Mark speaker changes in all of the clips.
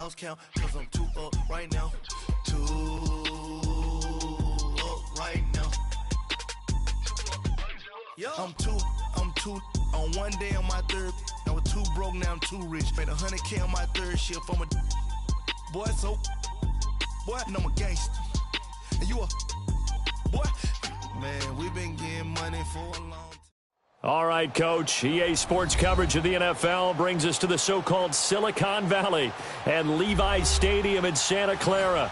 Speaker 1: house count, cause I'm too up right now. Too up right now. I'm too on one day on my third. I was too broke, now I'm too rich. Made 100K on my third shift from a boy, so boy, and I'm a gangster. And you a boy, man, we been getting money for a long time.
Speaker 2: All right, Coach. EA Sports coverage of the NFL brings us to the so-called Silicon Valley and Levi's Stadium in Santa Clara.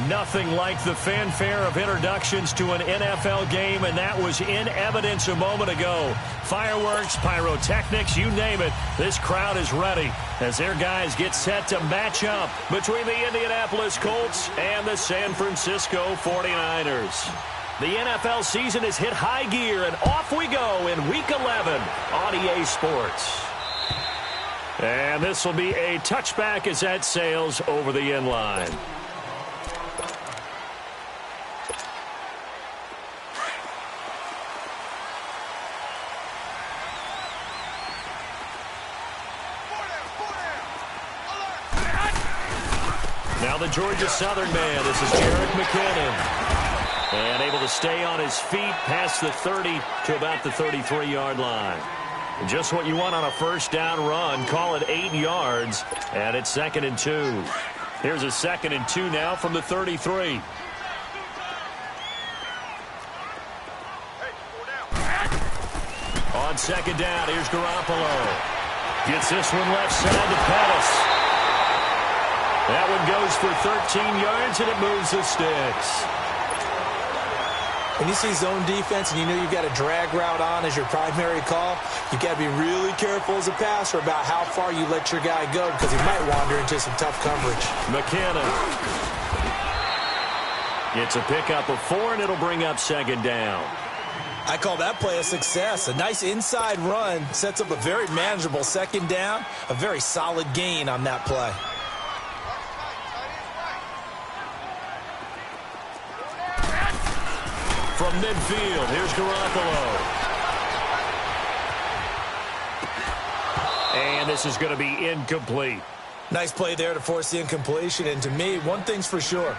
Speaker 2: Nothing like the fanfare of introductions to an NFL game, and that was in evidence a moment ago. Fireworks, pyrotechnics, you name it. This crowd is ready as their guys get set to match up between the Indianapolis Colts and the San Francisco 49ers. The NFL season has hit high gear, and off we go in Week 11 on EA Sports. And this will be a touchback as that sails over the end line. Now the Georgia Southern man, this is Jerick McKinnon. And able to stay on his feet past the 30 to about the 33-yard line. And just what you want on a first down run. Call it 8 yards, and it's 2nd and 2. Here's a 2nd and 2 now from the 33. On 2nd down, here's Garoppolo. Gets this one left side to Pettis. That one goes for 13 yards, and it moves the sticks.
Speaker 3: When you see zone defense and you know you've got a drag route on as your primary call, you've got to be really careful as a passer about how far you let your guy go because he might wander into some tough coverage.
Speaker 2: McKinnon. It's a pickup of 4, and it'll bring up 2nd down.
Speaker 3: I call that play a success. A nice inside run sets up a very manageable 2nd down, a very solid gain on that play.
Speaker 2: From midfield, here's Garoppolo. And this is going to be incomplete.
Speaker 3: Nice play there to force the incompletion. And to me, one thing's for sure.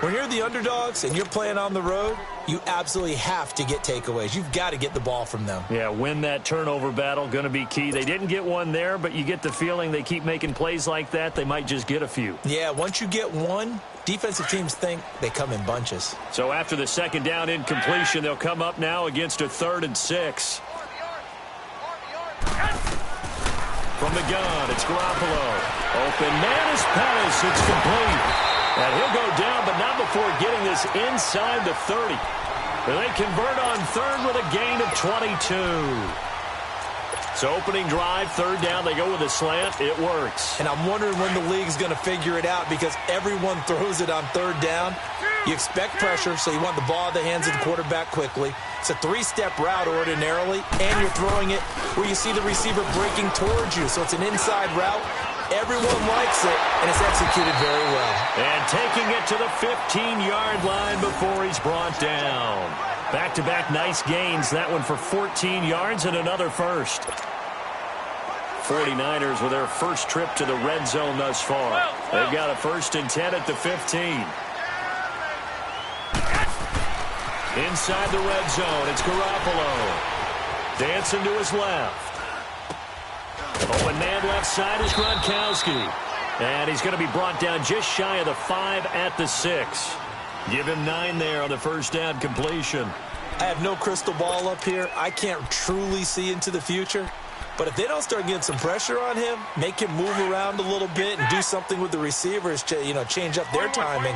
Speaker 3: When you're the underdogs and you're playing on the road, you absolutely have to get takeaways. You've got to get the ball from them.
Speaker 2: Yeah, win that turnover battle, going to be key. They didn't get one there, but you get the feeling they keep making plays like that, they might just get a few.
Speaker 3: Yeah, once you get one, defensive teams think they come in bunches.
Speaker 2: So after the 2nd down incompletion, they'll come up now against a 3rd and 6. From the gun, it's Garoppolo. Open man is Pettis. It's complete. And he'll go down, but not before getting this inside the 30. They convert on 3rd with a gain of 22. So opening drive, 3rd down, they go with a slant. It works.
Speaker 3: And I'm wondering when the league's going to figure it out because everyone throws it on 3rd down. You expect pressure, so you want the ball in the hands of the quarterback quickly. It's a 3-step route ordinarily, and you're throwing it where you see the receiver breaking towards you. So it's an inside route. Everyone likes it, and it's executed very well.
Speaker 2: And taking it to the 15-yard line before he's brought down. Back-to-back nice gains. That one for 14 yards and another first. 49ers with their first trip to the red zone thus far. They've got a 1st and 10 at the 15. Inside the red zone, it's Garoppolo. Dancing to his left. Open man left side is Gronkowski. And he's going to be brought down just shy of the 5 at the 6. Give him 9 there on the first down completion.
Speaker 3: I have no crystal ball up here. I can't truly see into the future. But if they don't start getting some pressure on him, make him move around a little bit and do something with the receivers, change up their timing,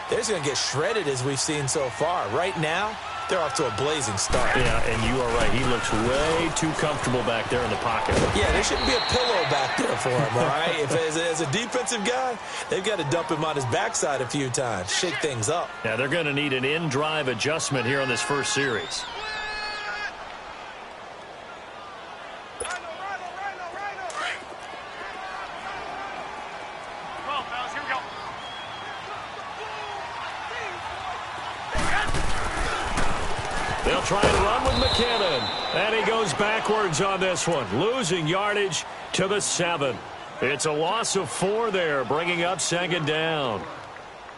Speaker 3: they're just going to get shredded as we've seen so far. Right now, they're off to a blazing start.
Speaker 2: Yeah, and you are right. He looks way too comfortable back there in the pocket.
Speaker 3: Yeah, there shouldn't be a pillow back there for him, all right? If as a defensive guy, they've got to dump him on his backside a few times, shake things up.
Speaker 2: Yeah, they're going to need an in-drive adjustment here on this first series. They'll try and run with McKinnon. And he goes backwards on this one, losing yardage to the 7. It's a loss of 4 there, bringing up second down.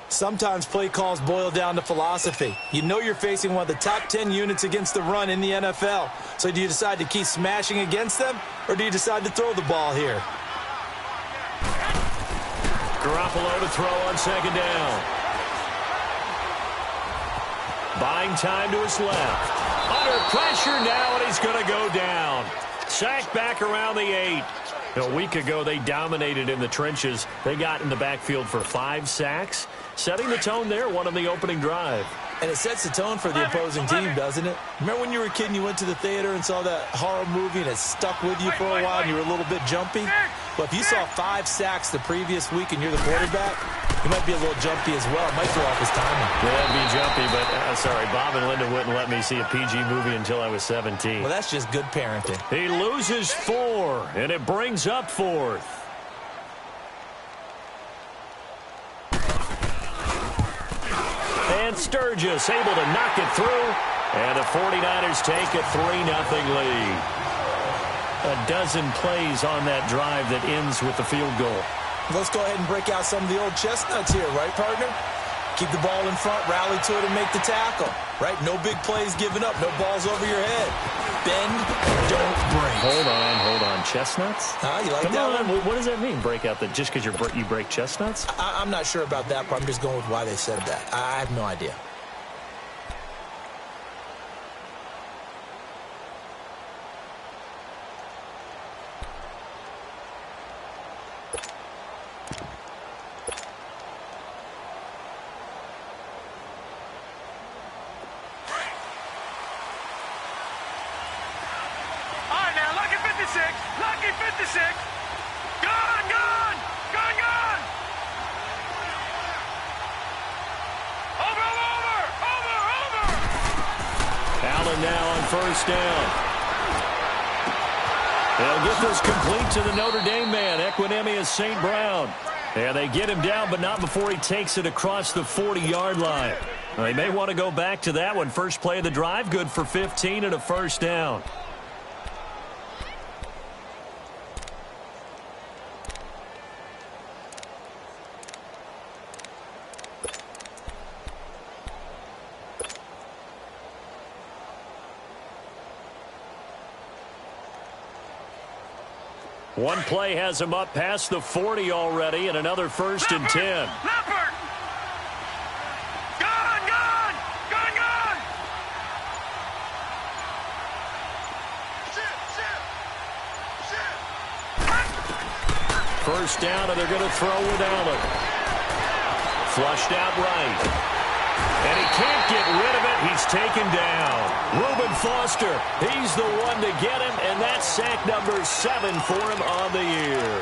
Speaker 3: Sometimes play calls boil down to philosophy. You know you're facing one of the top 10 units against the run in the NFL. So do you decide to keep smashing against them, or do you decide to throw the ball here?
Speaker 2: Garoppolo to throw on second down. Buying time to his left. Under pressure now, and he's going to go down. Sacked back around the 8. A week ago, they dominated in the trenches. They got in the backfield for 5 sacks. Setting the tone there, one on the opening drive.
Speaker 3: And it sets the tone for the opposing team, doesn't it? Remember when you were a kid and you went to the theater and saw that horror movie and it stuck with you for a while and you were a little bit jumpy? Well, if you saw 5 sacks the previous week and you're the quarterback, you might be a little jumpy as well. It might throw off his timing.
Speaker 2: Yeah, that'd be jumpy, but sorry, Bob and Linda wouldn't let me see a PG movie until I was 17.
Speaker 3: Well, that's just good parenting.
Speaker 2: He loses 4, and it brings up 4th. And Sturgis able to knock it through, and the 49ers take a 3-0 lead. A dozen plays on that drive that ends with the field goal.
Speaker 3: Let's go ahead and break out some of the old chestnuts here, right, partner? Keep the ball in front, rally to it, and make the tackle, right? No big plays given up, no balls over your head. Bend, don't break.
Speaker 2: Hold on. Chestnuts?
Speaker 3: You like
Speaker 2: Come
Speaker 3: that
Speaker 2: on.
Speaker 3: one?
Speaker 2: What does that mean, break out? Just because you break chestnuts?
Speaker 3: I'm not sure about that part. I'm just going with why they said that. I have no idea.
Speaker 4: Lucky 56. Gone. Over.
Speaker 2: Allen now on first down. They'll get this complete to the Notre Dame man, Equinemius St. Brown. And they get him down, but not before he takes it across the 40-yard line. They may want to go back to that one. First play of the drive, good for 15 and a first down. One play has him up past the 40 already, and another first and 10.
Speaker 4: Leopard! Gone!
Speaker 2: First down, and they're going to throw with Allen. Flushed out right. And he can't get rid of it. He's taken down. Reuben Foster, he's the one to get him, and that's sack number 7 for him on the year.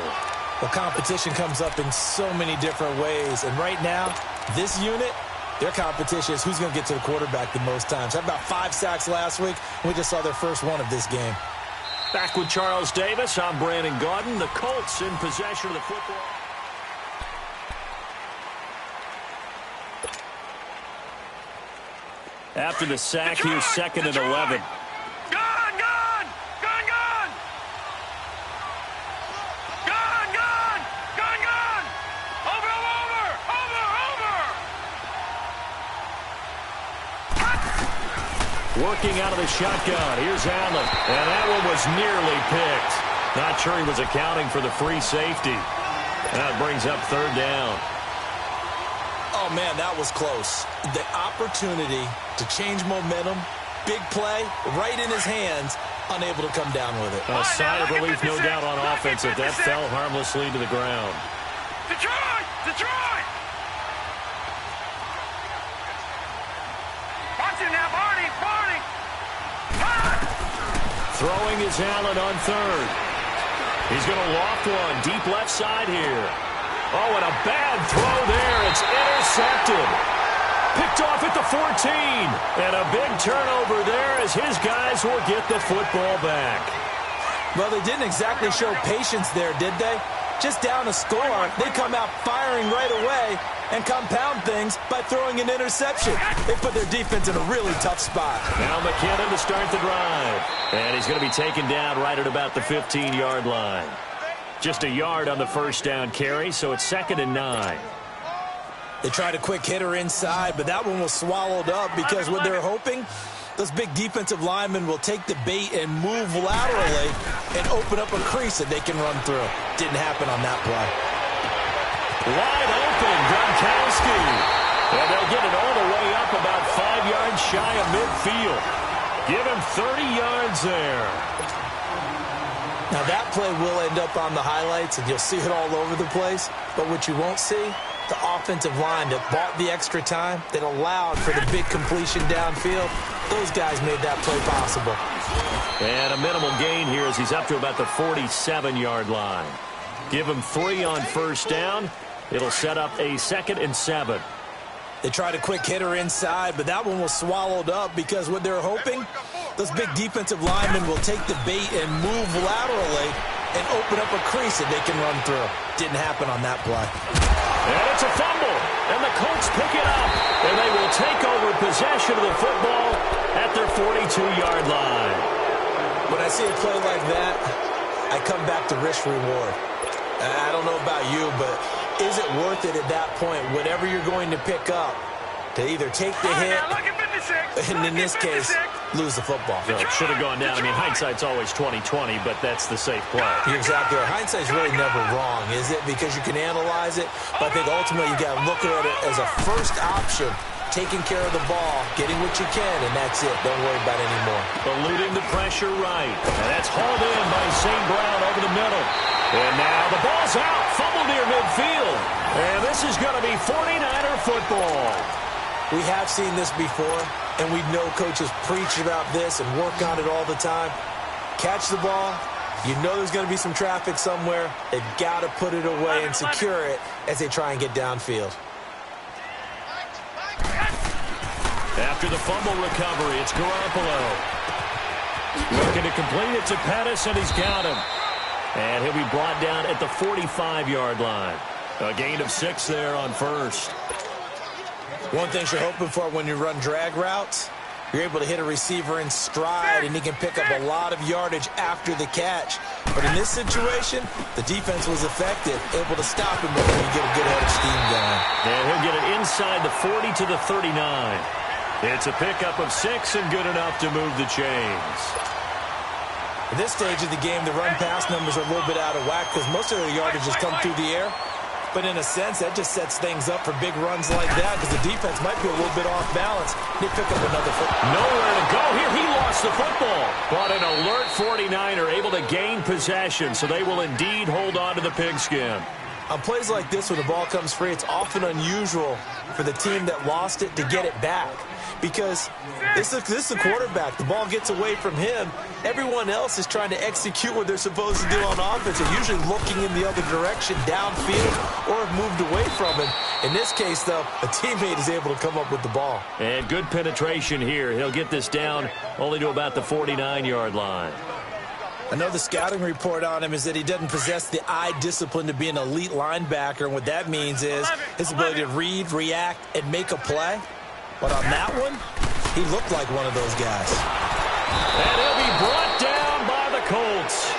Speaker 3: Well, competition comes up in so many different ways, and right now, this unit, their competition is who's going to get to the quarterback the most times. Had about 5 sacks last week, and we just saw their first one of this game.
Speaker 2: Back with Charles Davis, I'm Brandon Gaudin. The Colts in possession of the football. After the sack, here's second and 11.
Speaker 4: Gone! Over!
Speaker 2: Working out of the shotgun. Here's Allen. And that one was nearly picked. Not sure he was accounting for the free safety. That brings up third down.
Speaker 3: Oh, man, that was close. The opportunity to change momentum, big play, right in his hands, unable to come down with it.
Speaker 2: A sigh of relief, no doubt, on offense if that fell harmlessly to the ground.
Speaker 4: Detroit! Watch him now, Barney!
Speaker 2: Throwing is Allen on third. He's going to loft one deep left side here. Oh, and a bad throw there. It's intercepted. Picked off at the 14. And a big turnover there as his guys will get the football back.
Speaker 3: Well, they didn't exactly show patience there, did they? Just down a score, they come out firing right away and compound things by throwing an interception. They put their defense in a really tough spot.
Speaker 2: Now McKinnon to start the drive. And he's going to be taken down right at about the 15-yard line. Just a yard on the first down carry, so it's 2nd and 9.
Speaker 3: They tried a quick hitter inside, but that one was swallowed up because what they're hoping, those big defensive linemen will take the bait and move laterally and open up a crease that they can run through. Didn't happen on that play.
Speaker 2: Wide open, Gronkowski. And they'll get it all the way up about 5 yards shy of midfield. Give him 30 yards there.
Speaker 3: Now that play will end up on the highlights, and you'll see it all over the place. But what you won't see, the offensive line that bought the extra time, that allowed for the big completion downfield, those guys made that play possible.
Speaker 2: And a minimal gain here as he's up to about the 47-yard line. Give him 3 on first down. It'll set up a 2nd and 7.
Speaker 3: They tried a quick hitter inside, but that one was swallowed up because what they're hoping, those big defensive linemen will take the bait and move laterally and open up a crease that they can run through. Didn't happen on that play.
Speaker 2: And it's a fumble, and the Colts pick it up, and they will take over possession of the football at their 42-yard line.
Speaker 3: When I see a play like that, I come back to risk-reward. I don't know about you, but is it worth it at that point, whatever you're going to pick up, to either take the hit, and in this case, lose the football?
Speaker 2: So it should have gone down. I mean, hindsight's always 20/20, but that's the safe play.
Speaker 3: You're exactly right. Hindsight's really never wrong, is it? Because you can analyze it, but I think ultimately you got to look at it as a first option, taking care of the ball, getting what you can, and that's it. Don't worry about it anymore.
Speaker 2: Eluding the pressure right. And that's hauled in by St. Brown over the middle. And now the ball's out. Fumble near midfield. And this is going to be 49er football.
Speaker 3: We have seen this before, and we know coaches preach about this and work on it all the time. Catch the ball. You know there's going to be some traffic somewhere. They've got to put it away and secure it as they try and get downfield.
Speaker 2: After the fumble recovery, it's Garoppolo. Looking to complete it to Pettis, and he's got him. And he'll be brought down at the 45-yard line. A gain of 6 there on first.
Speaker 3: One thing you're hoping for when you run drag routes, you're able to hit a receiver in stride, and he can pick up a lot of yardage after the catch. But in this situation, the defense was effective, able to stop him before you get a good head of steam going.
Speaker 2: And he'll get it inside the 40 to the 39. It's a pickup of 6 and good enough to move the chains.
Speaker 3: At this stage of the game, the run-pass numbers are a little bit out of whack because most of their yardage has come through the air. But in a sense, that just sets things up for big runs like that because the defense might be a little bit off balance. They pick up another football.
Speaker 2: Nowhere to go here. He lost the football. But an alert 49er able to gain possession, so they will indeed hold on to the pigskin.
Speaker 3: On plays like this, when the ball comes free, it's often unusual for the team that lost it to get it back. Because this is the quarterback. The ball gets away from him. Everyone else is trying to execute what they're supposed to do on offense. They're usually looking in the other direction, downfield, or have moved away from him. In this case, though, a teammate is able to come up with the ball.
Speaker 2: And good penetration here. He'll get this down only to about the 49-yard line.
Speaker 3: I know the scouting report on him is that he doesn't possess the eye discipline to be an elite linebacker. And what that means is his ability to read, react, and make a play. But on that one, he looked like one of those guys.
Speaker 2: And he'll be brought down by the Colts.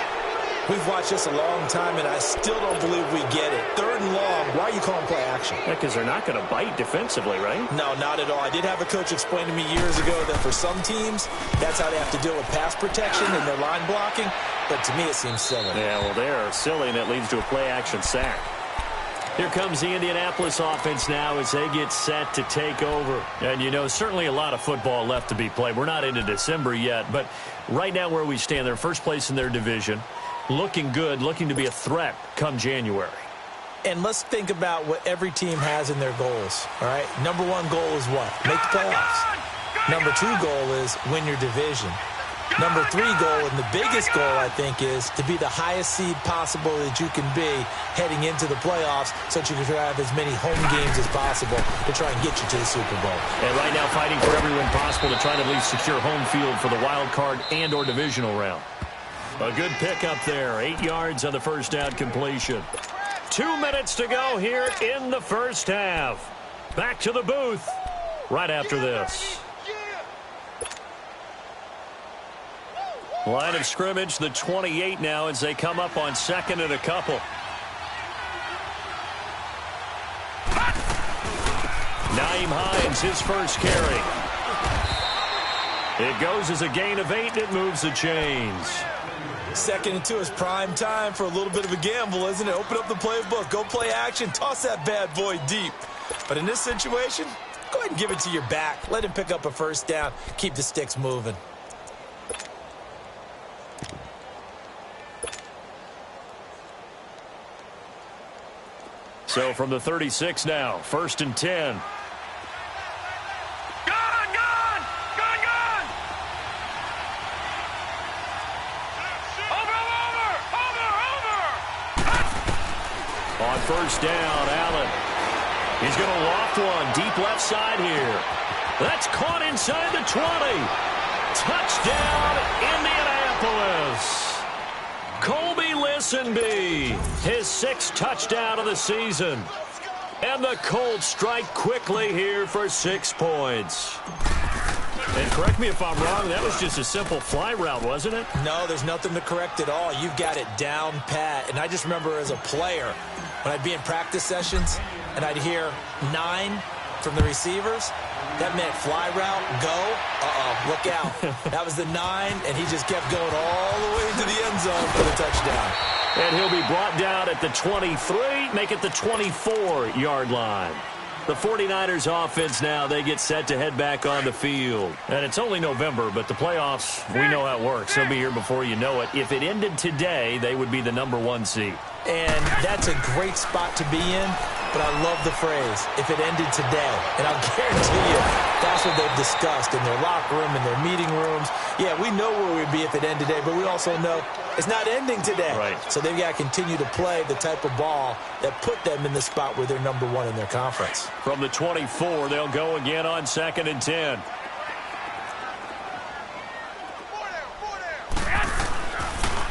Speaker 3: We've watched this a long time, and I still don't believe we get it. 3rd and long, why are you calling play action?
Speaker 2: Yeah, because they're not going to bite defensively, right?
Speaker 3: No, not at all. I did have a coach explain to me years ago that for some teams, that's how they have to deal with pass protection and their line blocking. But to me, it seems silly.
Speaker 2: Yeah, well, they're silly, and it leads to a play-action sack. Here comes the Indianapolis offense now as they get set to take over. And, you know, certainly a lot of football left to be played. We're not into December yet, but right now where we stand, they're first place in their division. Looking good, looking to be a threat come January.
Speaker 3: And let's think about what every team has in their goals, all right? Number 1 goal is what? Make the playoffs. Number 2 goal is win your division. Number 3 goal, and the biggest goal, I think, is to be the highest seed possible that you can be heading into the playoffs so that you can have as many home games as possible to try and get you to the Super Bowl.
Speaker 2: And right now fighting for every win possible to try to at least secure home field for the wild card and or divisional round. A good pickup there. 8 yards on the first down completion. 2 minutes to go here in the first half. Back to the booth right after this. Line of scrimmage, the 28 now as they come up on second and a couple. Nyheim Hines, his first carry. It goes as a gain of 8, and it moves the chains.
Speaker 3: 2nd and 2 is prime time for a little bit of a gamble, isn't it? Open up the playbook, go play action, toss that bad boy deep. But in this situation, go ahead and give it to your back. Let him pick up a first down, keep the sticks moving.
Speaker 2: So from the 36 now, 1st and 10. On first down, Allen. He's going to loft one deep left side here. That's caught inside the 20. Touchdown, Indianapolis. Colby Listenbee, his 6th touchdown of the season. And the Colts strike quickly here for 6 points. And correct me if I'm wrong, that was just a simple fly route, wasn't it?
Speaker 3: No, there's nothing to correct at all. You've got it down pat. And I just remember as a player, when I'd be in practice sessions and I'd hear 9 from the receivers, that meant fly route, go, look out. That was the 9, and he just kept going all the way to the end zone for the touchdown.
Speaker 2: And he'll be brought down at the 23, make it the 24-yard line. The 49ers offense now, they get set to head back on the field. And it's only November, but the playoffs, we know how it works. They'll be here before you know it. If it ended today, they would be the #1 seed.
Speaker 3: And that's a great spot to be in, but I love the phrase, if it ended today. And I'll guarantee you, that's what they've discussed in their locker room, in their meeting rooms. Yeah, we know where we'd be if it ended today, but we also know it's not ending today.
Speaker 2: Right.
Speaker 3: So they've got to continue to play the type of ball that put them in the spot where they're #1 in their conference.
Speaker 2: From the 24, they'll go again on 2nd and 10.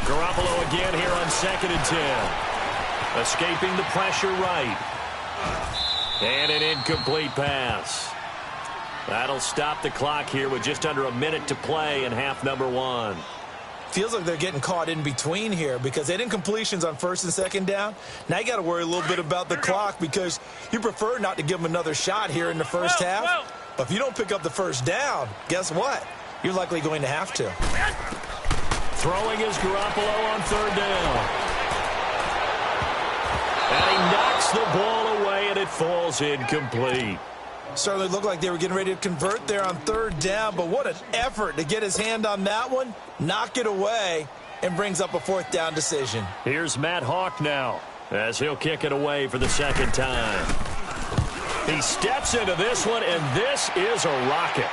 Speaker 2: Garoppolo again here on 2nd and 10. Escaping the pressure right. And an incomplete pass. That'll stop the clock here with just under a minute to play in half #1.
Speaker 3: Feels like they're getting caught in between here because they didn't completions on 1st and 2nd down. Now you got to worry a little bit about the clock because you prefer not to give them another shot here in the first half. But if you don't pick up the first down, guess what? You're likely going to have to.
Speaker 2: Throwing is Garoppolo on 3rd down. And he knocks the ball away, and it falls incomplete.
Speaker 3: Certainly looked like they were getting ready to convert there on 3rd down, but what an effort to get his hand on that one, knock it away, and brings up a 4th down decision.
Speaker 2: Here's Matt Hawk now as he'll kick it away for the 2nd time. He steps into this one, and this is a rocket.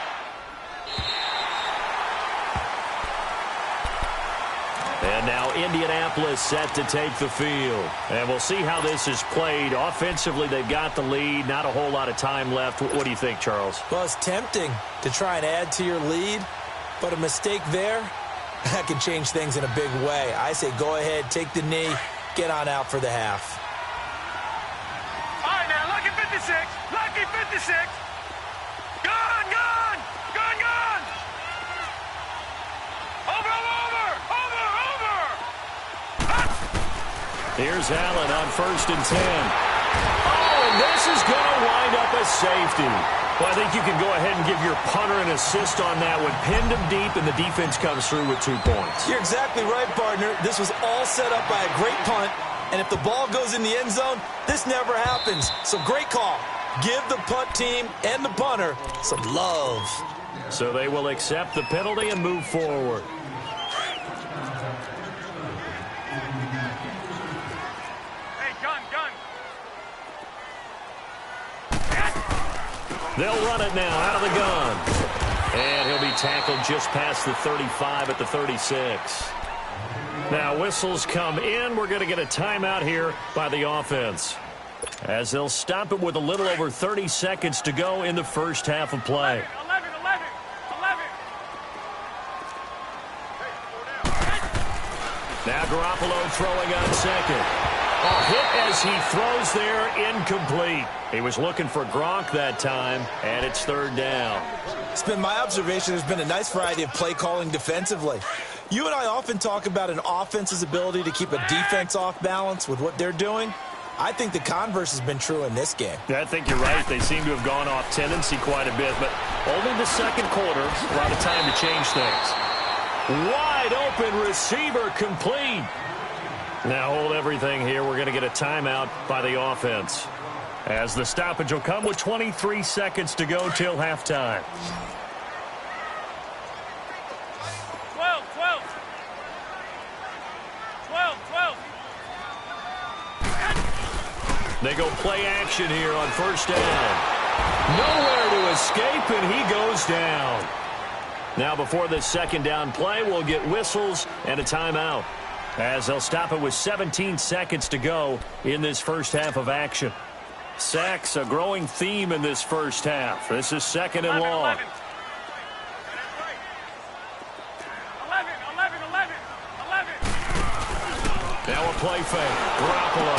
Speaker 2: And now Indianapolis set to take the field. And we'll see how this is played. Offensively, they've got the lead. Not a whole lot of time left. What do you think, Charles?
Speaker 3: Well, it's tempting to try and add to your lead, but a mistake there, that can change things in a big way. I say go ahead, take the knee, get on out for the half.
Speaker 4: All right, now, lucky 56. Lucky 56. Gone, gone. Gone, gone. Over.
Speaker 2: Here's Allen on 1st and 10. Oh, and this is going to wind up a safety. Well, I think you can go ahead and give your punter an assist on that one. Pinned him deep, and the defense comes through with 2 points.
Speaker 3: You're exactly right, partner. This was all set up by a great punt, and if the ball goes in the end zone, this never happens. So great call. Give the punt team and the punter some love.
Speaker 2: So they will accept the penalty and move forward. They'll run it now out of the gun. And he'll be tackled just past the 35 at the 36. Now whistles come in. We're going to get a timeout here by the offense, as they'll stop it with a little over 30 seconds to go in the first half of play.
Speaker 4: 11.
Speaker 2: Now Garoppolo throwing on 2nd. A hit as he throws there, incomplete. He was looking for Gronk that time, and it's 3rd down.
Speaker 3: It's been my observation there's been a nice variety of play calling defensively. You and I often talk about an offense's ability to keep a defense off balance with what they're doing. I think the converse has been true in this game.
Speaker 2: Yeah, I think you're right. They seem to have gone off tendency quite a bit, but only the second quarter. A lot of time to change things. Wide open receiver complete. Now hold everything here. We're going to get a timeout by the offense, as the stoppage will come with 23 seconds to go till halftime.
Speaker 4: 12, 12. 12, 12.
Speaker 2: They go play action here on first down. Nowhere to escape, and he goes down. Now before this second down play, we'll get whistles and a timeout, as they'll stop it with 17 seconds to go in this first half of action. Sacks, a growing theme in this first half. This is second and long.
Speaker 4: 11, 11, 11, 11.
Speaker 2: Now a play fake. Garoppolo.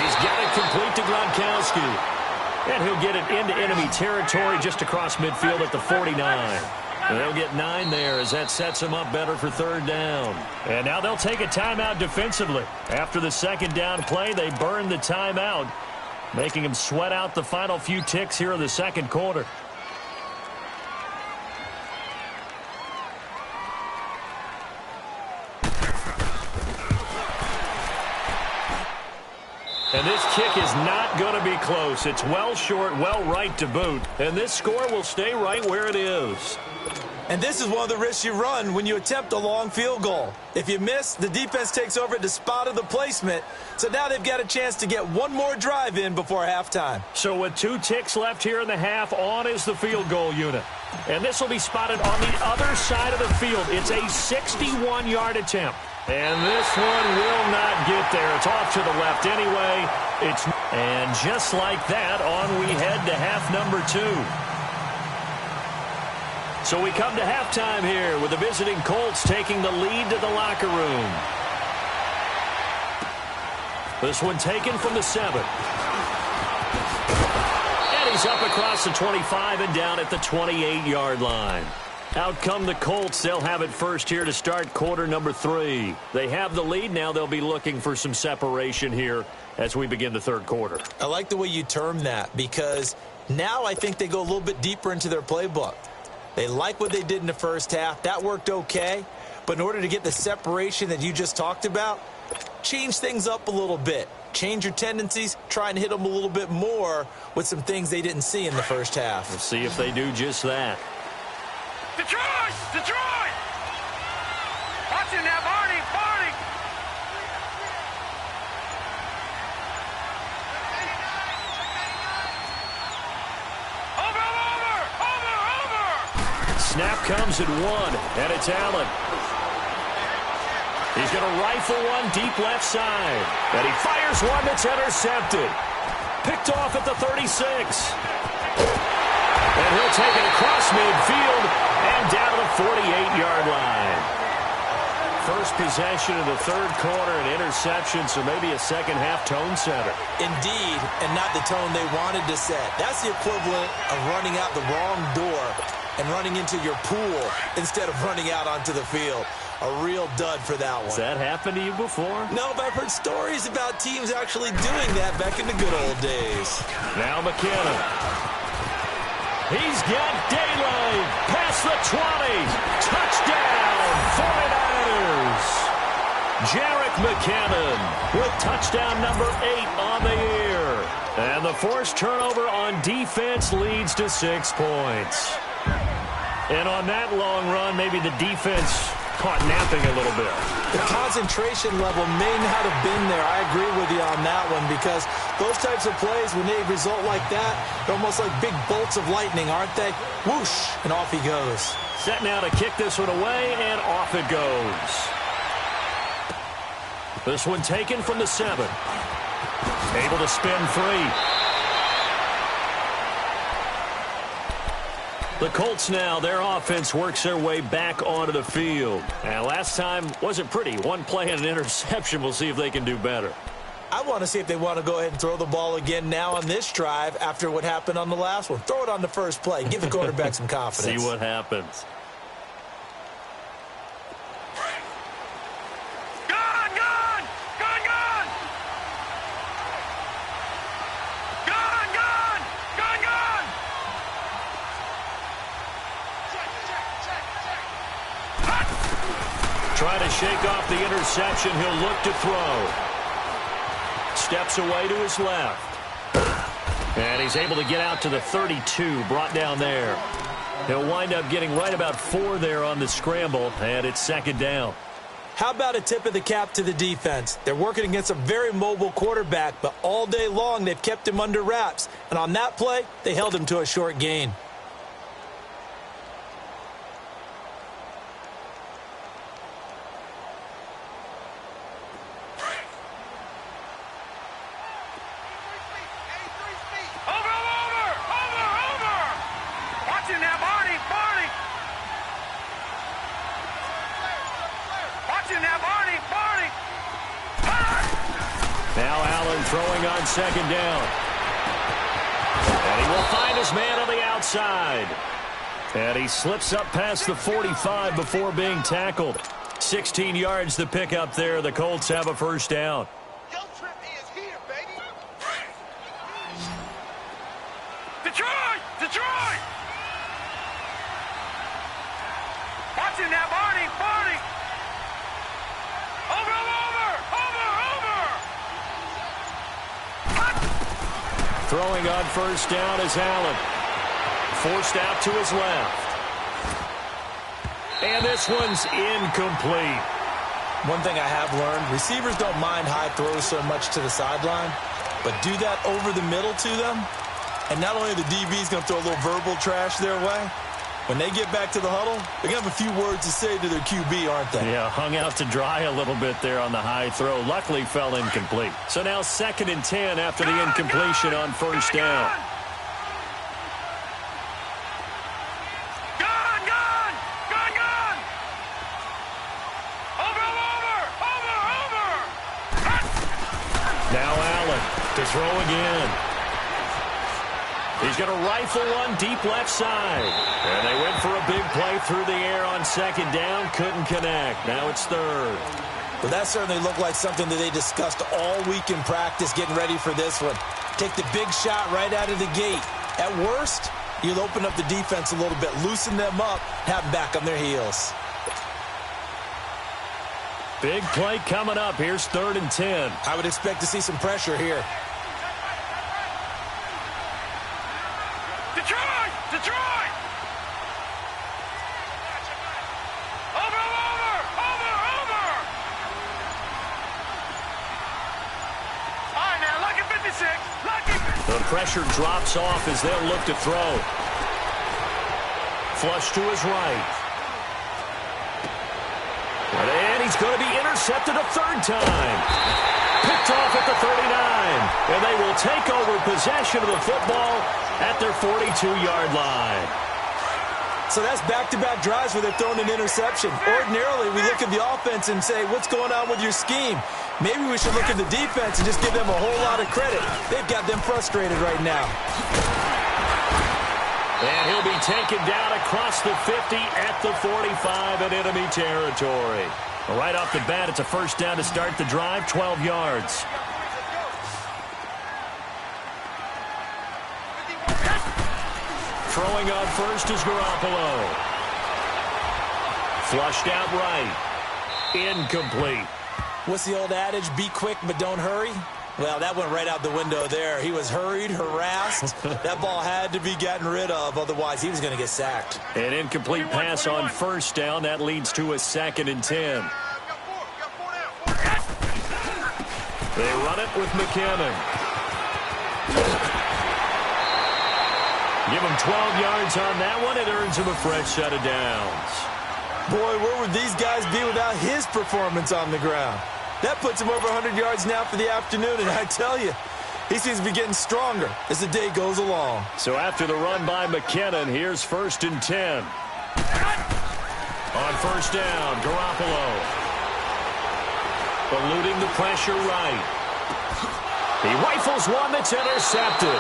Speaker 2: He's got it complete to Gronkowski. And he'll get it into enemy territory just across midfield at the 49. They'll get 9 there as that sets them up better for third down. And now they'll take a timeout defensively. After the second down play, they burn the timeout, making them sweat out the final few ticks here in the second quarter. And this kick is not going to be close. It's well short, well right to boot. And this score will stay right where it is.
Speaker 3: And this is one of the risks you run when you attempt a long field goal. If you miss, the defense takes over at the spot of the placement. So now they've got a chance to get one more drive in before halftime.
Speaker 2: So with 2 ticks left here in the half, on is the field goal unit. And this will be spotted on the other side of the field. It's a 61-yard attempt. And this one will not get there. It's off to the left anyway. And just like that, on we head to half number 2. So we come to halftime here with the visiting Colts taking the lead to the locker room. This one taken from the 7. And he's up across the 25 and down at the 28-yard line. Out come the Colts. They'll have it first here to start quarter number 3. They have the lead. Now they'll be looking for some separation here as we begin the third quarter.
Speaker 3: I like the way you term that, because now I think they go a little bit deeper into their playbook. They like what they did in the first half. That worked okay. But in order to get the separation that you just talked about, change things up a little bit. Change your tendencies. Try and hit them a little bit more with some things they didn't see in the first half.
Speaker 2: We'll see if they do just that.
Speaker 4: Detroit! Detroit! Watch it now, Barney! Barney! Over!
Speaker 2: Snap comes at 1, and it's Allen. He's going to rifle one deep left side. And he fires one that's intercepted. Picked off at the 36. And he'll take it across midfield and down to the 48-yard line. First possession of the third quarter, an interception, so maybe a second-half tone setter.
Speaker 3: Indeed, and not the tone they wanted to set. That's the equivalent of running out the wrong door and running into your pool instead of running out onto the field. A real dud for that one.
Speaker 2: Has that happened to you before?
Speaker 3: No, but I've heard stories about teams actually doing that back in the good old days.
Speaker 2: Now McKinnon. He's got daylight. Past the 20. Touchdown, 49ers. Jerick McKinnon with touchdown number 8 on the year. And the forced turnover on defense leads to 6 points. And on that long run, maybe the defense caught napping a little bit.
Speaker 3: The concentration level may not have been there. I agree with you on that one, because those types of plays, when they result like that, they're almost like big bolts of lightning, aren't they? Whoosh, and off he goes.
Speaker 2: Set now to kick this one away, and off it goes. This one taken from the 7. Able to spin free. The Colts now, their offense works their way back onto the field. And last time wasn't pretty. One play and an interception. We'll see if they can do better.
Speaker 3: I want to see if they want to go ahead and throw the ball again now on this drive after what happened on the last one. Throw it on the first play. Give the quarterback some confidence.
Speaker 2: See what happens. Trying to shake off the interception. He'll look to throw. Steps away to his left. And he's able to get out to the 32, brought down there. He'll wind up getting right about 4 there on the scramble, and it's second down.
Speaker 3: How about a tip of the cap to the defense? They're working against a very mobile quarterback, but all day long they've kept him under wraps. And on that play, they held him to a short gain.
Speaker 2: Now Allen throwing on second down. And he will find his man on the outside. And he slips up past the 45 before being tackled. 16 yards to pick up there. The Colts have a first down.
Speaker 4: Detroit! Detroit! Watching that, Barney! Barney! Over!
Speaker 2: Throwing on first down is Allen. Forced out to his left. And this one's incomplete.
Speaker 3: One thing I have learned, receivers don't mind high throws so much to the sideline, but do that over the middle to them, and not only are the DBs going to throw a little verbal trash their way, when they get back to the huddle, they're going to have a few words to say to their QB, aren't they?
Speaker 2: Yeah, hung out to dry a little bit there on the high throw. Luckily fell incomplete. So now 2nd and 10 after the incompletion on first down. Now Allen to throw again. He's going to rifle one deep left side. And they went for a big play through the air on second down. Couldn't connect. Now it's third.
Speaker 3: Well, that certainly looked like something that they discussed all week in practice getting ready for this one. Take the big shot right out of the gate. At worst, you'll open up the defense a little bit, loosen them up, have them back on their heels.
Speaker 2: Big play coming up. Here's 3rd and 10.
Speaker 3: I would expect to see some pressure here.
Speaker 4: Detroit! Detroit! Over! All right, now, lucky 56. Lucky 56.
Speaker 2: The pressure drops off as they'll look to throw. Flush to his right. And he's going to be intercepted a 3rd time. Picked off at the 39. And they will take over possession of the football at their 42-yard line.
Speaker 3: So that's back-to-back drives where they're throwing an interception. Ordinarily, we look at the offense and say, what's going on with your scheme? Maybe we should look at the defense and just give them a whole lot of credit. They've got them frustrated right now.
Speaker 2: And he'll be taken down across the 50 at the 45 in enemy territory. Right off the bat, it's a first down to start the drive, 12 yards. Throwing on first is Garoppolo. Flushed out right. Incomplete.
Speaker 3: What's the old adage? Be quick, but don't hurry. Well, that went right out the window there. He was hurried, harassed. That ball had to be gotten rid of, otherwise he was going to get sacked.
Speaker 2: An incomplete pass on first down. That leads to a 2nd and 10. They run it with McKinnon. Give him 12 yards on that one. It earns him a fresh set of downs.
Speaker 3: Boy, where would these guys be without his performance on the ground? That puts him over 100 yards now for the afternoon, and I tell you, he seems to be getting stronger as the day goes along.
Speaker 2: So after the run by McKinnon, here's 1st and 10. On first down, Garoppolo. Eluding the pressure right. He rifles one that's intercepted.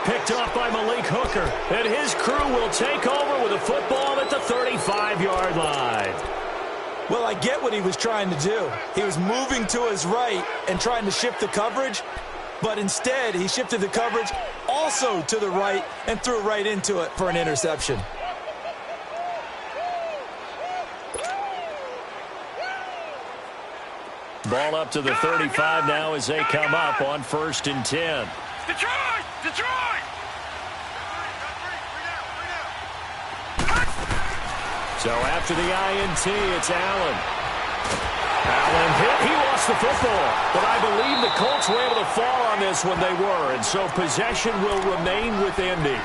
Speaker 2: Picked off by Malik Hooker, and his crew will take over with a football at the 35-yard line.
Speaker 3: Well, I get what he was trying to do. He was moving to his right and trying to shift the coverage, but instead he shifted the coverage also to the right and threw right into it for an interception.
Speaker 2: Ball up to the 35 now as they come up on 1st and 10.
Speaker 4: Detroit! Detroit!
Speaker 2: So after the INT, it's Allen. Allen hit. He lost the football. But I believe the Colts were able to fall on this when they were. And so possession will remain with Indy.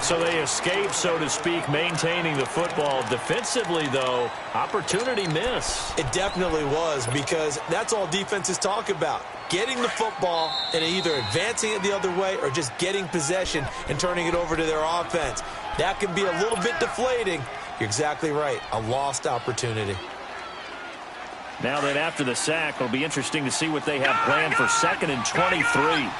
Speaker 2: So they escape, so to speak, maintaining the football. Defensively, though, opportunity miss.
Speaker 3: It definitely was, because that's all defenses talk about. Getting the football and either advancing it the other way or just getting possession and turning it over to their offense. That can be a little bit deflating. You're exactly right. A lost opportunity.
Speaker 2: Now that after the sack, it'll be interesting to see what they have planned for 2nd and 23.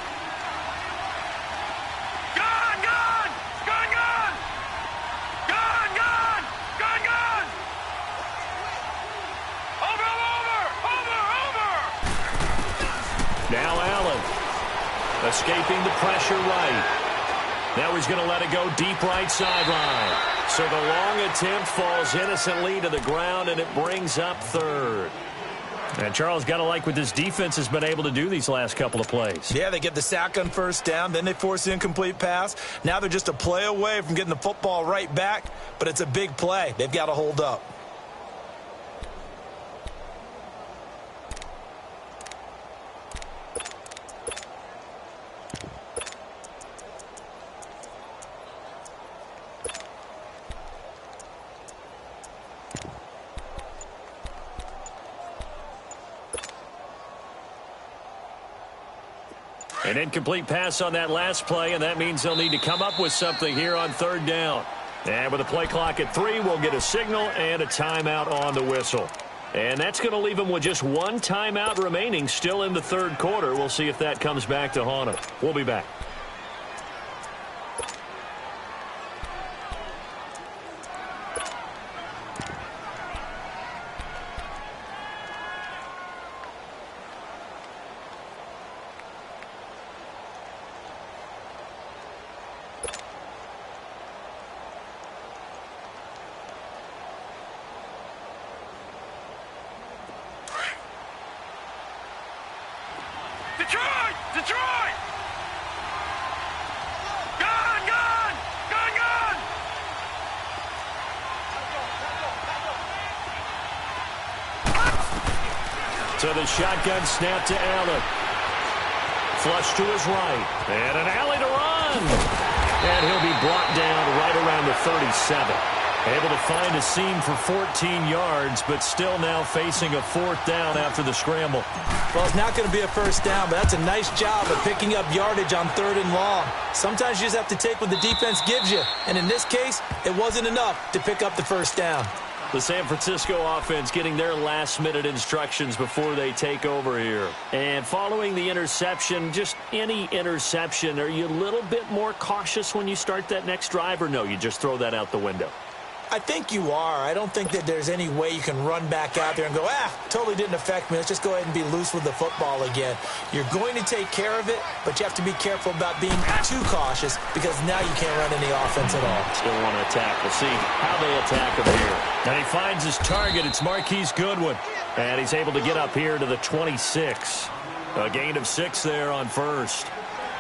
Speaker 2: Now Allen escaping the pressure right. Now he's going to let it go deep right sideline. So the long attempt falls innocently to the ground, and it brings up 3rd. And Charles, got to like what this defense has been able to do these last couple of plays.
Speaker 3: Yeah, they get the sack on 1st down, then they force the incomplete pass. Now they're just a play away from getting the football right back, but it's a big play. They've got to hold up.
Speaker 2: An incomplete pass on that last play, and that means they'll need to come up with something here on 3rd down. And with a play clock at 3, we'll get a signal and a timeout on the whistle. And that's going to leave them with just 1 timeout remaining still in the 3rd quarter. We'll see if that comes back to haunt them. We'll be back.
Speaker 4: Detroit! Detroit! Gun! Gun! Gun! Gun!
Speaker 2: So the shotgun snap to Allen. Flush to his right. And an alley to run. And he'll be brought down right around the 37. Able to find a seam for 14 yards, but still now facing a 4th down after the scramble.
Speaker 3: Well, it's not going to be a 1st down, but that's a nice job of picking up yardage on 3rd and long. Sometimes you just have to take what the defense gives you, and in this case, it wasn't enough to pick up the 1st down.
Speaker 2: The San Francisco offense getting their last-minute instructions before they take over here. And following the interception, just any interception, are you a little bit more cautious when you start that next drive, or no, you just throw that out the window?
Speaker 3: I think you are. I don't think that there's any way you can run back out there and go, totally didn't affect me. Let's just go ahead and be loose with the football again. You're going to take care of it, but you have to be careful about being too cautious because now you can't run any offense at all.
Speaker 2: Still want to attack. We'll see how they attack him here. And he finds his target. It's Marquise Goodwin. And he's able to get up here to the 26. A gain of 6 there on 1st.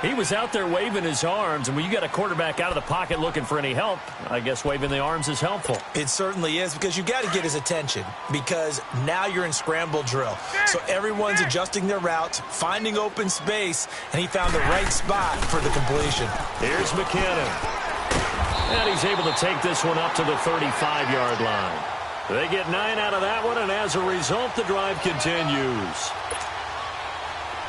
Speaker 2: He was out there waving his arms, and when you got a quarterback out of the pocket looking for any help, I guess waving the arms is helpful.
Speaker 3: It certainly is, because you got to get his attention, because now you're in scramble drill. So everyone's adjusting their routes, finding open space, and he found the right spot for the completion.
Speaker 2: Here's McKinnon. And he's able to take this one up to the 35-yard line. They get 9 out of that one, and as a result, the drive continues.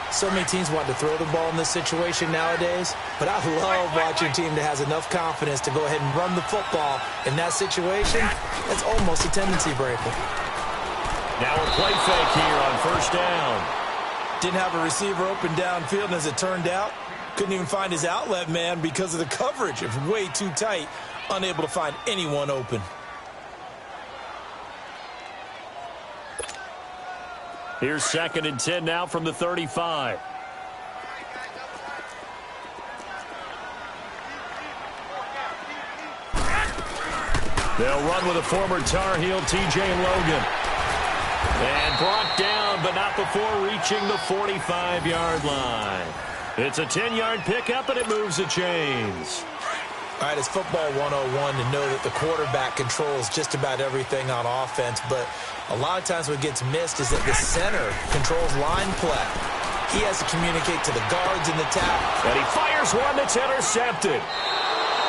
Speaker 3: So many teams want to throw the ball in this situation nowadays, but I love watching a team that has enough confidence to go ahead and run the football. In that situation, that's almost a tendency breaker.
Speaker 2: Now a play fake here on 1st down.
Speaker 3: Didn't have a receiver open downfield, and as it turned out, couldn't even find his outlet man because of the coverage. It was way too tight, unable to find anyone open.
Speaker 2: Here's 2nd and 10 now from the 35. They'll run with a former Tar Heel, T.J. Logan. And brought down, but not before reaching the 45-yard line. It's a 10-yard pickup, and it moves the chains.
Speaker 3: All right, it's football 101 to know that the quarterback controls just about everything on offense, but a lot of times what gets missed is that the center controls line play. He has to communicate to the guards in the tackle.
Speaker 2: And he fires one that's intercepted.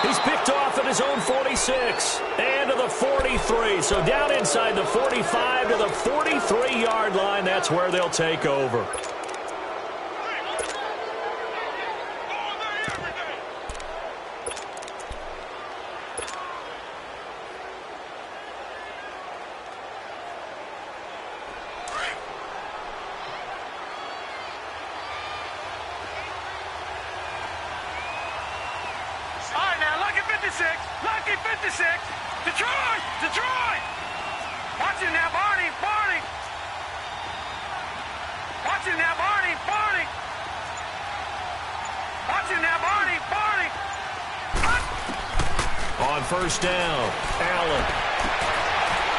Speaker 2: He's picked off at his own 46 and to the 43. So down inside the 45 to the 43-yard line. That's where they'll take over.
Speaker 4: Lucky 56. Detroit! Detroit! Watch him now, Barney! Barney! Watch him now, Barney! Barney! Watch him now, Barney! Barney!
Speaker 2: On first down, Allen.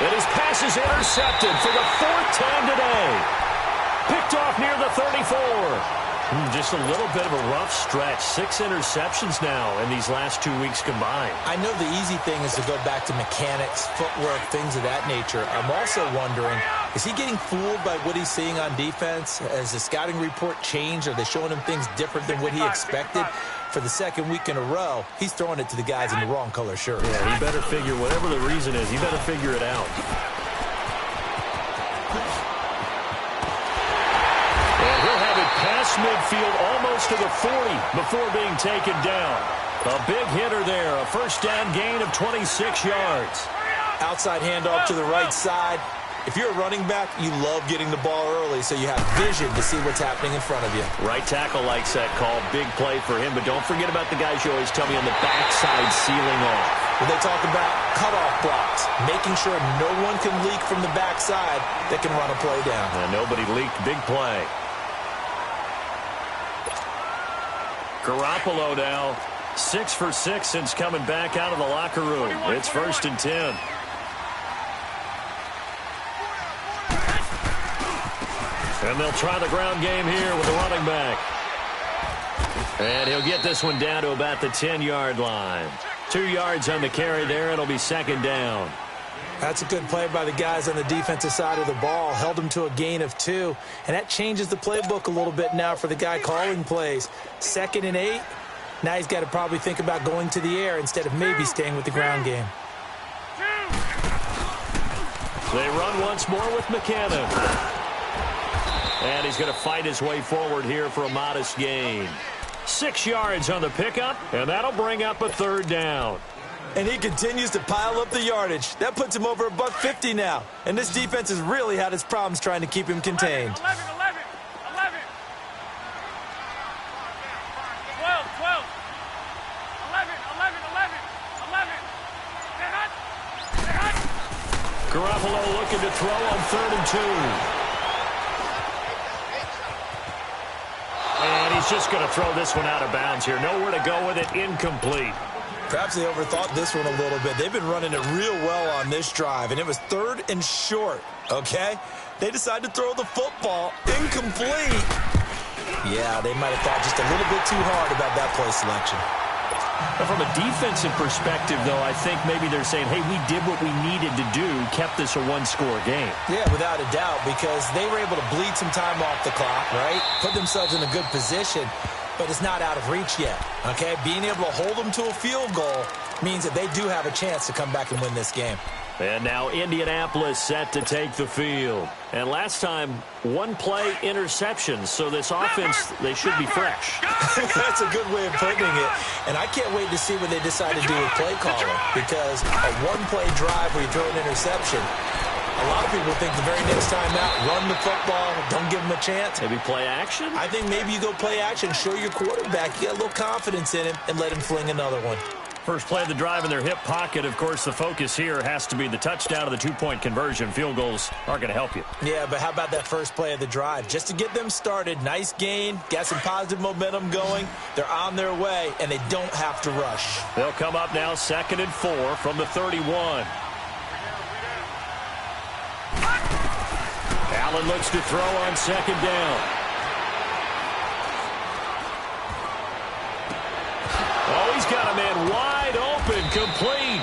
Speaker 2: And his pass is intercepted for the fourth time today. Picked off near the 34. Just a little bit of a rough stretch. 6 interceptions now in these last 2 weeks combined.
Speaker 3: I know the easy thing is to go back to mechanics, footwork, things of that nature. I'm also wondering, is he getting fooled by what he's seeing on defense? Has the scouting report changed? Are they showing him things different than what he expected? For the second week in a row, he's throwing it to the guys in the wrong color shirt.
Speaker 2: Yeah, he better figure, whatever the reason is, he better figure it out. Past midfield almost to the 40 before being taken down. A big hitter there. A first down gain of 26 yards.
Speaker 3: Outside handoff to the right side. If you're a running back, you love getting the ball early so you have vision to see what's happening in front of you.
Speaker 2: Right tackle likes that call. Big play for him. But don't forget about the guys you always tell me on the backside sealing off.
Speaker 3: When they talk about cutoff blocks, making sure no one can leak from the backside that can run a play down.
Speaker 2: And nobody leaked. Big play. Garoppolo now 6 for 6 since coming back out of the locker room. It's 1st and 10. And they'll try the ground game here with the running back. And he'll get this one down to about the 10-yard line. 2 yards on the carry there. It'll be 2nd down.
Speaker 3: That's a good play by the guys on the defensive side of the ball. Held them to a gain of 2. And that changes the playbook a little bit now for the guy calling plays. 2nd and 8. Now he's got to probably think about going to the air instead of maybe staying with the ground game.
Speaker 2: They run once more with McKinnon. And he's going to fight his way forward here for a modest gain. 6 yards on the pickup, and that'll bring up a 3rd down.
Speaker 3: And he continues to pile up the yardage. That puts him over $150 now. And this defense has really had its problems trying to keep him contained.
Speaker 4: 11. 12. 11.
Speaker 2: Garoppolo looking to throw on 3rd and 2. And he's just going to throw this one out of bounds here. Nowhere to go with it. Incomplete.
Speaker 3: Perhaps they overthought this one a little bit. They've been running it real well on this drive, and it was 3rd and short, okay? They decided to throw the football incomplete. Yeah, they might have thought just a little bit too hard about that play selection.
Speaker 2: But from a defensive perspective, though, I think maybe they're saying, hey, we did what we needed to do, kept this a one-score game.
Speaker 3: Yeah, without a doubt, because they were able to bleed some time off the clock, right? Put themselves in a good position. But it's not out of reach yet, okay? Being able to hold them to a field goal means that they do have a chance to come back and win this game.
Speaker 2: And now Indianapolis set to take the field. And last time, 1-play interceptions. So this offense, they should be fresh.
Speaker 3: That's a good way of putting it. And I can't wait to see what they decide to do with play calling. Because a 1-play drive where you throw an interception, a lot of people think the very next time out, run the football, don't give them a chance.
Speaker 2: Maybe play action?
Speaker 3: I think maybe you go play action, show your quarterback, you get a little confidence in him, and let him fling another one.
Speaker 2: First play of the drive in their hip pocket. Of course, the focus here has to be the touchdown of the 2-point conversion. Field goals aren't going to help you.
Speaker 3: Yeah, but how about that first play of the drive? Just to get them started, nice gain, got some positive momentum going. They're on their way, and they don't have to rush.
Speaker 2: They'll come up now 2nd and 4 from the 31. Allen looks to throw on second down. Oh, he's got a man wide open, complete.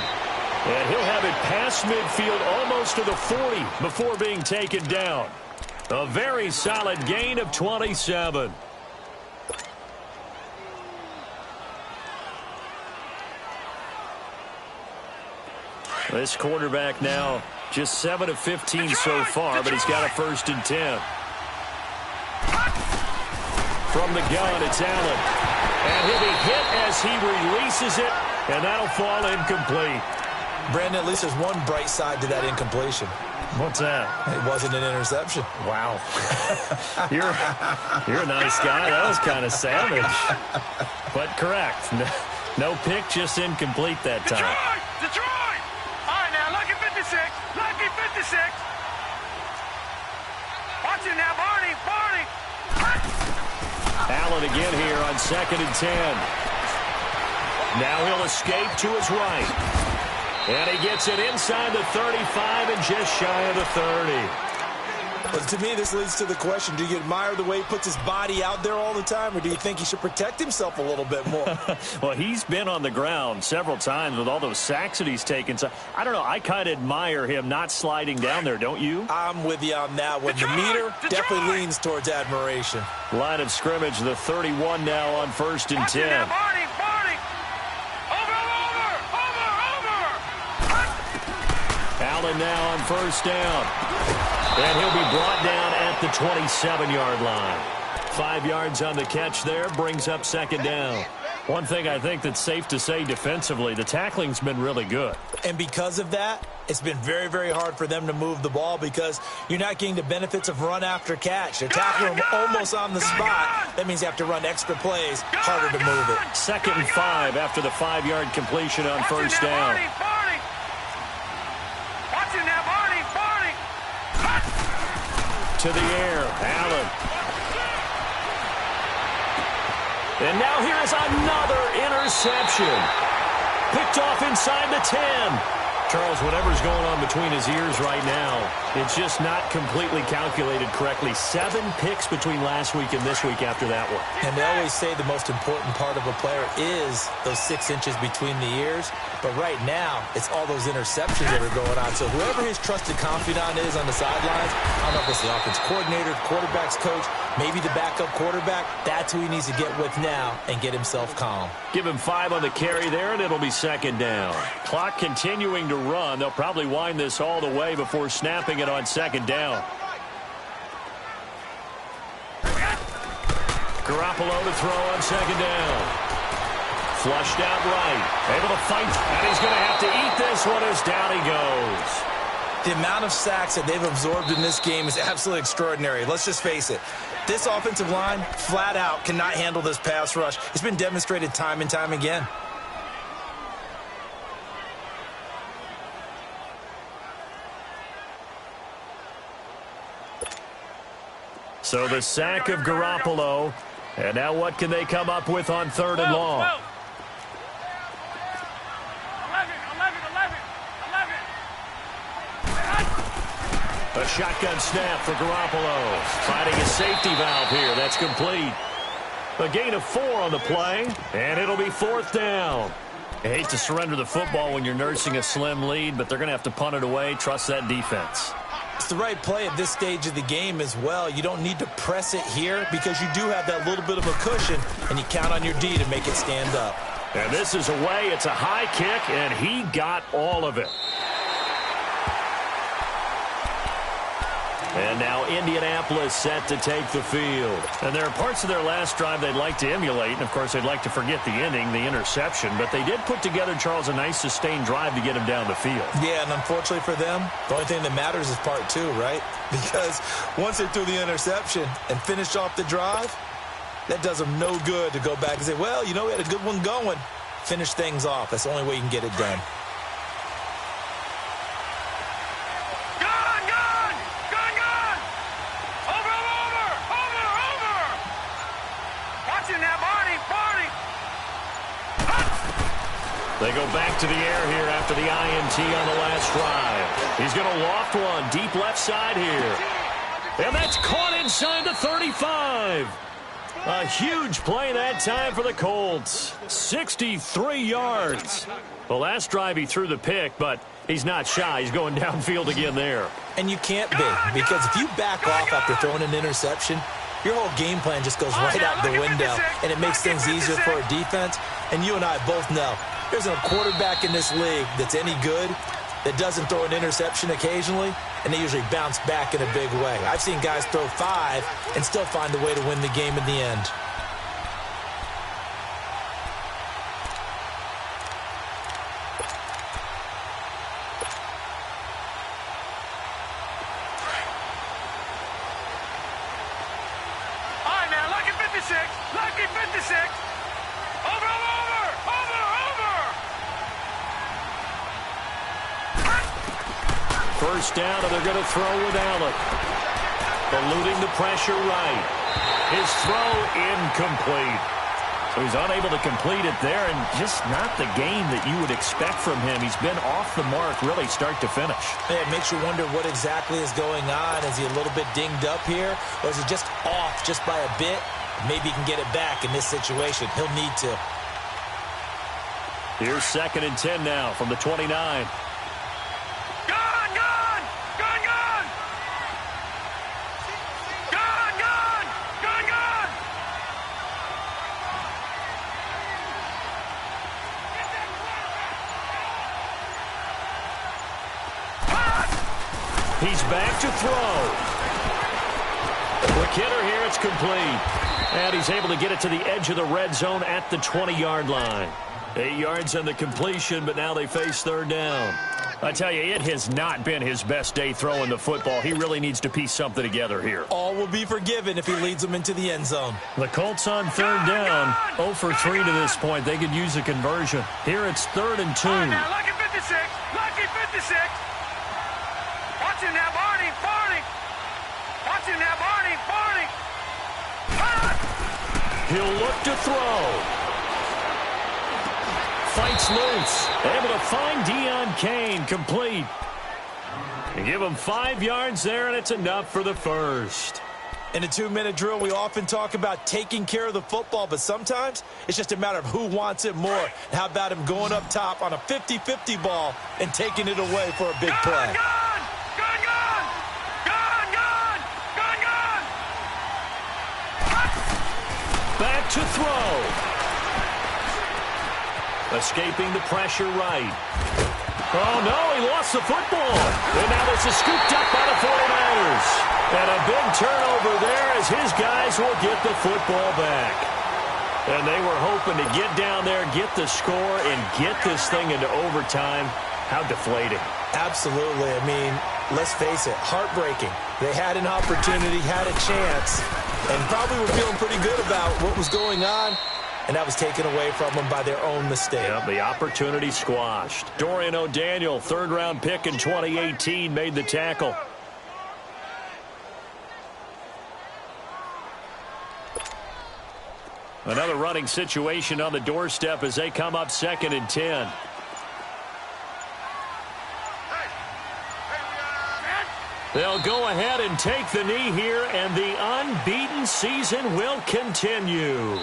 Speaker 2: And he'll have it past midfield almost to the 40 before being taken down. A very solid gain of 27. This quarterback now just 7 of 15 so far, but he's got a 1st and 10. From the gun, it's Allen. And he'll be hit as he releases it, and that'll fall incomplete.
Speaker 3: Brandon, at least there's one bright side to that incompletion.
Speaker 2: What's that?
Speaker 3: It wasn't an interception.
Speaker 2: Wow. You're a nice guy. That was kind of savage. But correct. No pick, just incomplete that time.
Speaker 4: Detroit! All right, now, lucky 56. Lucky 56. Watch it now, Barney.
Speaker 2: Allen again here on 2nd and 10. Now he'll escape to his right. And he gets it inside the 35 and just shy of the 30.
Speaker 3: But to me, this leads to the question, do you admire the way he puts his body out there all the time, or do you think he should protect himself a little bit more?
Speaker 2: Well, he's been on the ground several times with all those sacks that he's taken. So, I don't know. I kind of admire him not sliding down there, don't you?
Speaker 3: I'm with you on that one. The meter definitely leans towards admiration.
Speaker 2: Line of scrimmage, the 31 now on 1st and 10.
Speaker 4: Now, Barney.
Speaker 2: Allen now on 1st down. And he'll be brought down at the 27-yard line. 5 yards on the catch there, brings up 2nd down. One thing I think that's safe to say defensively, the tackling's been really good.
Speaker 3: And because of that, it's been very, very hard for them to move the ball because you're not getting the benefits of run after catch. They're tackling him almost on the spot. That means you have to run extra plays, harder to move it.
Speaker 2: 2nd and 5 after the 5-yard completion on 1st down. To the air, Allen. And now here is another interception. Picked off inside the 10. Charles, whatever's going on between his ears right now, it's just not completely calculated correctly. 7 picks between last week and this week after that one.
Speaker 3: And they always say the most important part of a player is those 6 inches between the ears. But right now, it's all those interceptions that are going on. So whoever his trusted confidant is on the sidelines, I don't know if it's the offense coordinator, quarterback's coach, maybe the backup quarterback, that's who he needs to get with now and get himself calm.
Speaker 2: Give him 5 on the carry there, and it'll be 2nd down. Clock continuing to run. They'll probably wind this all the way before snapping it on 2nd down. Garoppolo to throw on 2nd down. Flushed out right. Able to fight, and he's going to have to eat this one as down he goes.
Speaker 3: The amount of sacks that they've absorbed in this game is absolutely extraordinary. Let's just face it. This offensive line, flat out, cannot handle this pass rush. It's been demonstrated time and time again.
Speaker 2: So the sack of Garoppolo. And now what can they come up with on 3rd and long? 11. A shotgun snap for Garoppolo. Finding a safety valve here. That's complete. A gain of 4 on the play, and it'll be 4th down. I hate to surrender the football when you're nursing a slim lead, but they're going to have to punt it away. Trust that defense.
Speaker 3: It's the right play at this stage of the game as well. You don't need to press it here because you do have that little bit of a cushion, and you count on your D to make it stand up.
Speaker 2: And this is away. It's a high kick, and he got all of it. And now Indianapolis set to take the field. And there are parts of their last drive they'd like to emulate. And, of course, they'd like to forget the ending, the interception. But they did put together, Charles, a nice sustained drive to get him down the field.
Speaker 3: Yeah, and unfortunately for them, the only thing that matters is part 2, right? Because once they threw the interception and finished off the drive, that does them no good to go back and say, well, you know, we had a good one going. Finish things off. That's the only way you can get it done.
Speaker 2: They go back to the air here after the INT on the last drive. He's going to loft one deep left side here. And that's caught inside the 35. A huge play that time for the Colts. 63 yards. The last drive he threw the pick, but he's not shy. He's going downfield again there.
Speaker 3: And you can't be, because if you back off after throwing an interception, your whole game plan just goes right out the window, and it makes things easier for a defense. And you and I both know there's a quarterback in this league that's any good that doesn't throw an interception occasionally, and they usually bounce back in a big way. I've seen guys throw 5 and still find a way to win the game in the end.
Speaker 4: Lucky 56. Over.
Speaker 2: First down, and they're going to throw with Allen. Eluding the pressure right. His throw incomplete. So he's unable to complete it there, and just not the game that you would expect from him. He's been off the mark really start to finish.
Speaker 3: It makes you wonder what exactly is going on. Is he a little bit dinged up here, or is he just off just by a bit? Maybe he can get it back in this situation. He'll need to.
Speaker 2: Here's 2nd and 10 now from the 29. He's back to throw. Quick hitter here, it's complete. And he's able to get it to the edge of the red zone at the 20-yard line. 8 yards on the completion, but now they face 3rd down. I tell you, it has not been his best day throwing the football. He really needs to piece something together here.
Speaker 3: All will be forgiven if he leads them into the end zone.
Speaker 2: The Colts on 3rd down. 0 for 3 to this point. They could use a conversion. Here it's 3rd and 2.
Speaker 4: Now, lucky 56. Lucky 56. Watch him now, Barney. Watch him now, Barney.
Speaker 2: He'll look to throw. Fights loose. Able to find Deion Kane. Complete. And give him 5 yards there, and it's enough for the first.
Speaker 3: In a 2-minute drill, we often talk about taking care of the football, but sometimes it's just a matter of who wants it more. How about him going up top on a 50-50 ball and taking it away for a big play?
Speaker 2: Back to throw. Escaping the pressure right. Oh, no, he lost the football. And now this is scooped up by the 49ers. And a big turnover there as his guys will get the football back. And they were hoping to get down there, get the score, and get this thing into overtime. How deflating.
Speaker 3: Absolutely. I mean, let's face it, heartbreaking. They had an opportunity, had a chance, and probably were feeling pretty good about what was going on, and that was taken away from them by their own mistake.
Speaker 2: Yep, the opportunity squashed. Dorian O'Daniel, 3rd-round pick in 2018, made the tackle. Another running situation on the doorstep as they come up 2nd and 10. They'll go ahead and take the knee here, and the unbeaten season will continue.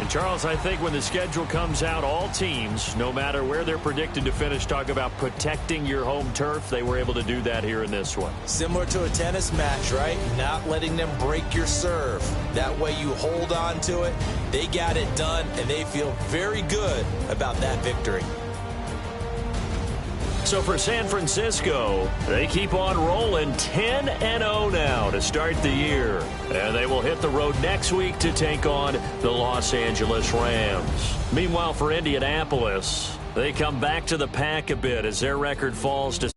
Speaker 2: And, Charles, I think when the schedule comes out, all teams, no matter where they're predicted to finish, talk about protecting your home turf. They were able to do that here in this one.
Speaker 3: Similar to a tennis match, right? Not letting them break your serve. That way you hold on to it. They got it done, and they feel very good about that victory.
Speaker 2: So for San Francisco, they keep on rolling 10-0 now to start the year. And they will hit the road next week to take on the Los Angeles Rams. Meanwhile, for Indianapolis, they come back to the pack a bit as their record falls to